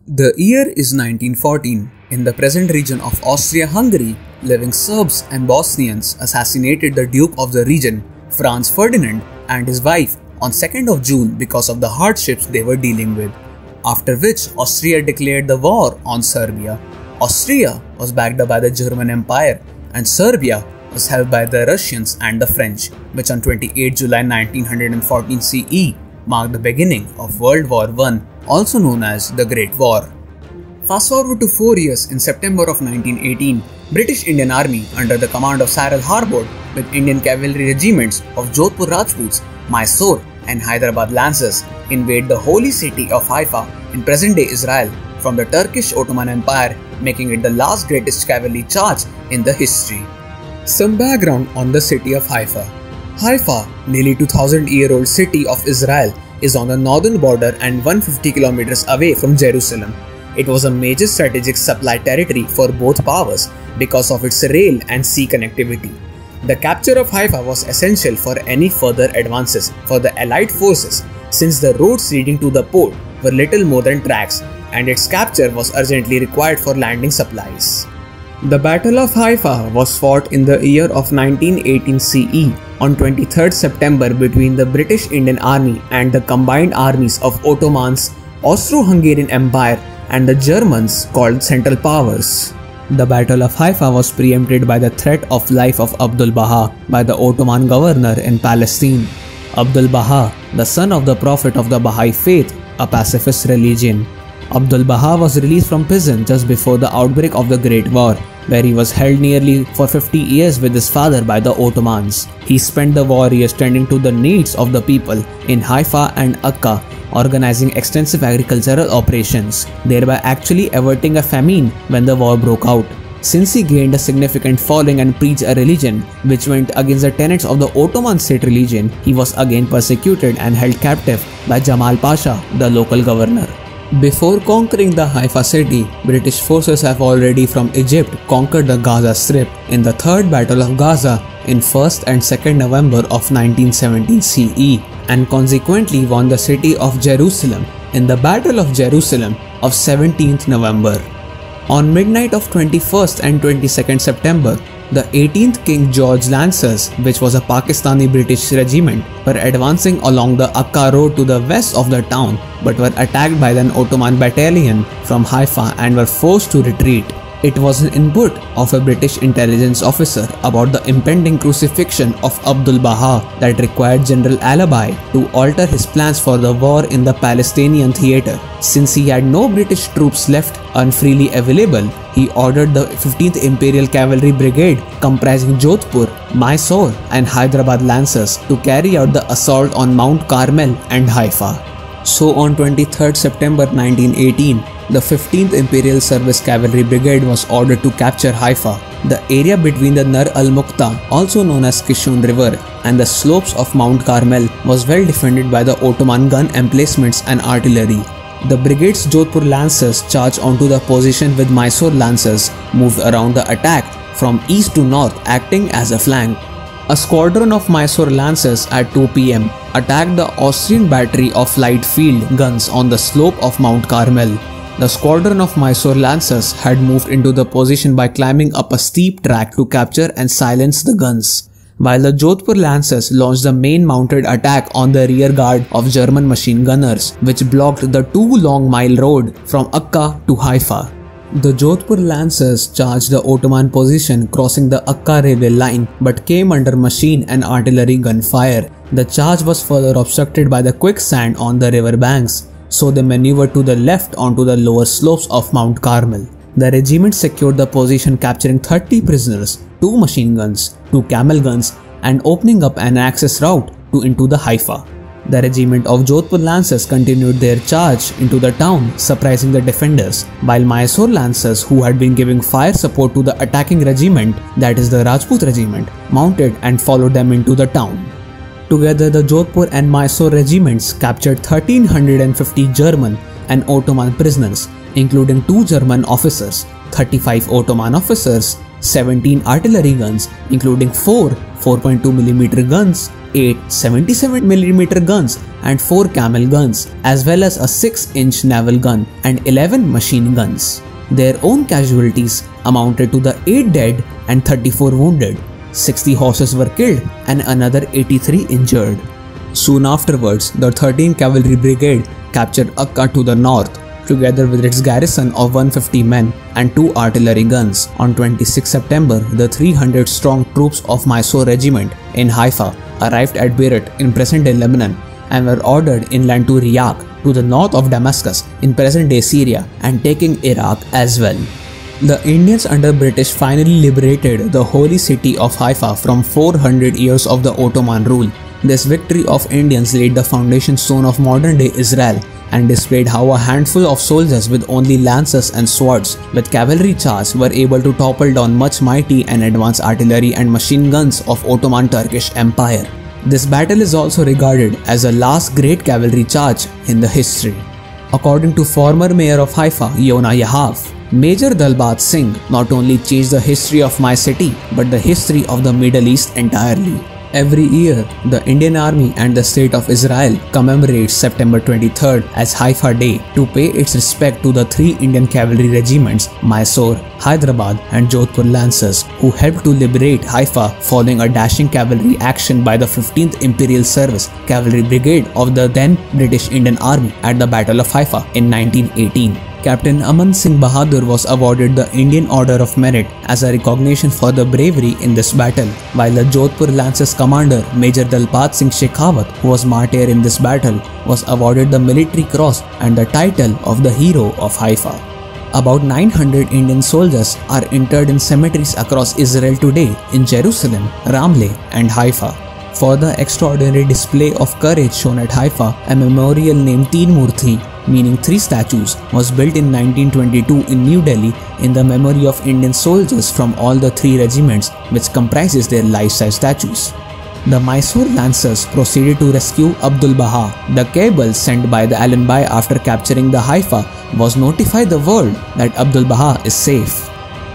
The year is 1914. In the present region of Austria-Hungary, living Serbs and Bosnians assassinated the Duke of the region, Franz Ferdinand, and his wife on 2nd of June because of the hardships they were dealing with. After which, Austria declared the war on Serbia. Austria was backed up by the Ottoman Empire, and Serbia was held by the Russians and the French, which on 28 July 1914 CE marked the beginning of World War I, also known as the Great War. Fast forward to 4 years. In September of 1918, British Indian Army under the command of Cyril Harbord with Indian cavalry regiments of Jodhpur Rajputs, Mysore and Hyderabad Lancers invade the holy city of Haifa in present-day Israel from the Turkish Ottoman Empire, making it the last greatest cavalry charge in the history. Some background on the city of Haifa. Haifa, nearly 2000-year-old city of Israel, is on the northern border and 150 kilometers away from Jerusalem. It was a major strategic supply territory for both powers because of its rail and sea connectivity. The capture of Haifa was essential for any further advances for the Allied forces, since the roads leading to the port were little more than tracks, and its capture was urgently required for landing supplies. The Battle of Haifa was fought in the year of 1918 CE on 23rd September between the British Indian Army and the combined armies of Ottomans, Austro-Hungarian Empire and the Germans called Central Powers. The Battle of Haifa was preempted by the threat of life of Abdul Baha by the Ottoman governor in Palestine. Abdul Baha, the son of the prophet of the Baha'i faith, a pacifist religion. Abdul Baha was released from prison just before the outbreak of the Great War, where he was held nearly for 50 years with his father by the Ottomans. He spent the war years tending to the needs of the people in Haifa and Akka, organizing extensive agricultural operations, thereby actually averting a famine when the war broke out. Since he gained a significant following and preached a religion which went against the tenets of the Ottoman state religion, he was again persecuted and held captive by Jamal Pasha, the local governor. Before conquering the Haifa city, British forces have already from Egypt conquered the Gaza Strip in the Third Battle of Gaza in 1st and 2nd November of 1917 CE, and consequently won the city of Jerusalem in the Battle of Jerusalem of 17th November. On midnight of 21st and 22nd September, the 18th King George Lancers, which was a Pakistani British regiment, were advancing along the Akka road to the west of the town but were attacked by an Ottoman battalion from Haifa and were forced to retreat. It was an input of a British intelligence officer about the impending crucifixion of Abdul Baha that required General Alabai to alter his plans for the war in the Palestinian theatre. Since he had no British troops left unfreely available, he ordered the 15th Imperial Cavalry Brigade comprising Jodhpur, Mysore and Hyderabad Lancers to carry out the assault on Mount Carmel and Haifa. So on 23rd September 1918, the 15th Imperial Service Cavalry Brigade was ordered to capture Haifa. The area between the Nar al-Muqta, also known as Kishon River, and the slopes of Mount Carmel was well defended by the Ottoman gun emplacements and artillery. The brigade's Jodhpur Lancers charged onto the position with Mysore Lancers moved around the attack from east to north, acting as a flank. A squadron of Mysore Lancers at 2 p.m. attacked the Austrian battery of light field guns on the slope of Mount Carmel. The squadron of Mysore Lancers had moved into the position by climbing up a steep track to capture and silence the guns, while the Jodhpur Lancers launched the main mounted attack on the rear guard of German machine gunners, which blocked the 2-long-mile road from Akka to Haifa. The Jodhpur Lancers charged the Ottoman position crossing the Akka railway line but came under machine and artillery gunfire. The charge was further obstructed by the quicksand on the river banks, so they maneuvered to the left onto the lower slopes of Mount Carmel. The regiment secured the position, capturing 30 prisoners, 2 machine guns, 2 camel guns and opening up an access route into the Haifa. The regiment of Jodhpur Lancers continued their charge into the town, surprising the defenders, while Mysore Lancers, who had been giving fire support to the attacking regiment, that is the Rajput regiment, mounted and followed them into the town. Together, the Jodhpur and Mysore regiments captured 1,350 German and Ottoman prisoners, including 2 German officers, 35 Ottoman officers 17 artillery guns, including 4 4.2mm guns, 8 77mm guns, and 4 camel guns, as well as a 6-inch naval gun and 11 machine guns. Their own casualties amounted to the 8 dead and 34 wounded. 60 horses were killed and another 83 injured. Soon afterwards, the 13th Cavalry Brigade captured Akka to the north, together with its garrison of 150 men and 2 artillery guns. On 26 September, the 300-strong troops of Mysore regiment in Haifa arrived at Beirut in present-day Lebanon and were ordered inland to Riyadh, to the north of Damascus in present-day Syria, and taking Iraq as well. The Indians under British finally liberated the holy city of Haifa from 400 years of the Ottoman rule. This victory of Indians laid the foundation stone of modern-day Israel and displayed how a handful of soldiers with only lances and swords with cavalry charge were able to topple down much mighty and advanced artillery and machine guns of Ottoman Turkish Empire. This battle is also regarded as the last great cavalry charge in the history. According to former mayor of Haifa, Yona Yahav, Major Dalbat Singh not only changed the history of my city but the history of the Middle East entirely. Every year, the Indian Army and the State of Israel commemorates September 23rd as Haifa Day to pay its respect to the 3 Indian cavalry regiments, Mysore, Hyderabad and Jodhpur Lancers, who helped to liberate Haifa following a dashing cavalry action by the 15th Imperial Service Cavalry Brigade of the then British Indian Army at the Battle of Haifa in 1918. Captain Aman Singh Bahadur was awarded the Indian Order of Merit as a recognition for the bravery in this battle, while the Jodhpur Lancers commander Major Dalpat Singh Shekhawat, who was martyr in this battle, was awarded the Military Cross and the title of the Hero of Haifa. About 900 Indian soldiers are interred in cemeteries across Israel today in Jerusalem, Ramleh and Haifa. For the extraordinary display of courage shown at Haifa, a memorial named Teen Murti, meaning 3 statues, was built in 1922 in New Delhi in the memory of Indian soldiers from all the 3 regiments, which comprises their life-size statues. The Mysore Lancers proceeded to rescue Abdul Baha. The cable sent by the Allenby after capturing the Haifa was notify the world that Abdul Baha is safe.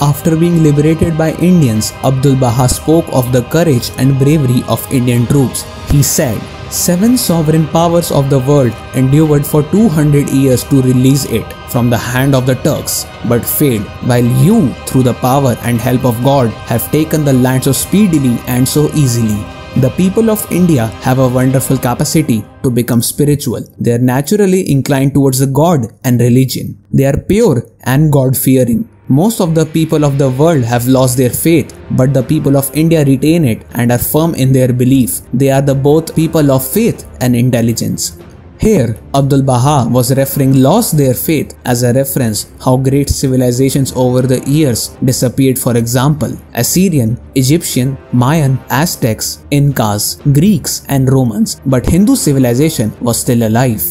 After being liberated by Indians, Abdul Baha spoke of the courage and bravery of Indian troops. He said, 7 sovereign powers of the world endured for 200 years to release it from the hand of the Turks, but failed, while you, through the power and help of God, have taken the land so speedily and so easily. The people of India have a wonderful capacity to become spiritual. They are naturally inclined towards the God and religion. They are pure and God-fearing. Most of the people of the world have lost their faith, but the people of India retain it and are firm in their belief. They are the both people of faith and intelligence. Here, Abdul Baha was referring lost their faith as a reference how great civilizations over the years disappeared, for example, Assyrian, Egyptian, Mayan, Aztecs, Incas, Greeks and Romans, but Hindu civilization was still alive.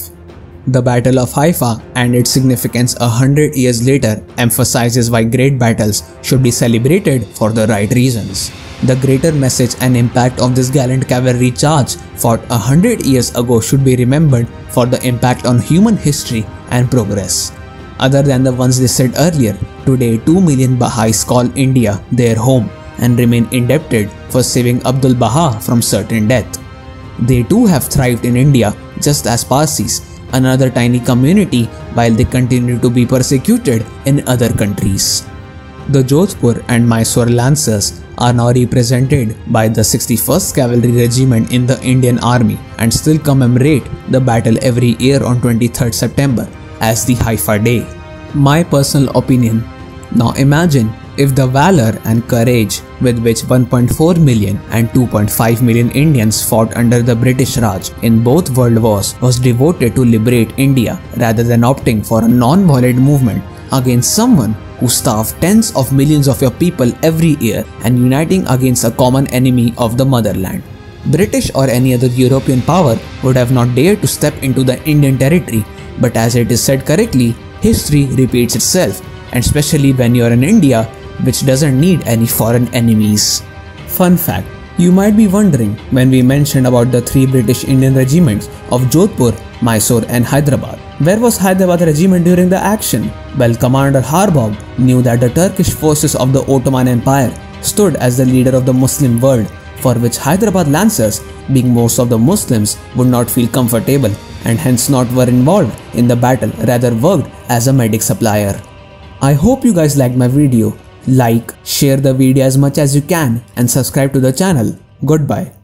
The Battle of Haifa and its significance 100 years later emphasizes why great battles should be celebrated for the right reasons. The greater message and impact of this gallant cavalry charge fought 100 years ago should be remembered for the impact on human history and progress. Other than the ones they said earlier, today 2 million Baha'is call India their home and remain indebted for saving Abdul Baha from certain death. They too have thrived in India just as Parsis, another tiny community, while they continue to be persecuted in other countries. The Jodhpur and Mysore Lancers are now represented by the 61st Cavalry Regiment in the Indian Army and still commemorate the battle every year on 23rd September as the Haifa Day. My personal opinion: now imagine if the valor and courage with which 1.4 million and 2.5 million Indians fought under the British Raj in both world wars was devoted to liberate India rather than opting for a non-violent movement against someone who starved tens of millions of your people every year and uniting against a common enemy of the motherland. British or any other European power would have not dared to step into the Indian territory, but as it is said correctly, history repeats itself, and especially when you are in India, which doesn't need any foreign enemies. Fun fact: you might be wondering when we mentioned about the 3 British Indian regiments of Jodhpur, Mysore and Hyderabad, Where was Hyderabad regiment during the action? Well, Commander Harbog knew that the Turkish forces of the Ottoman Empire stood as the leader of the Muslim world, for which Hyderabad Lancers, being most of the Muslims, would not feel comfortable and hence not were involved in the battle, rather worked as a medic supplier. I hope you guys liked my video. Like, share the video as much as you can and subscribe to the channel. Goodbye.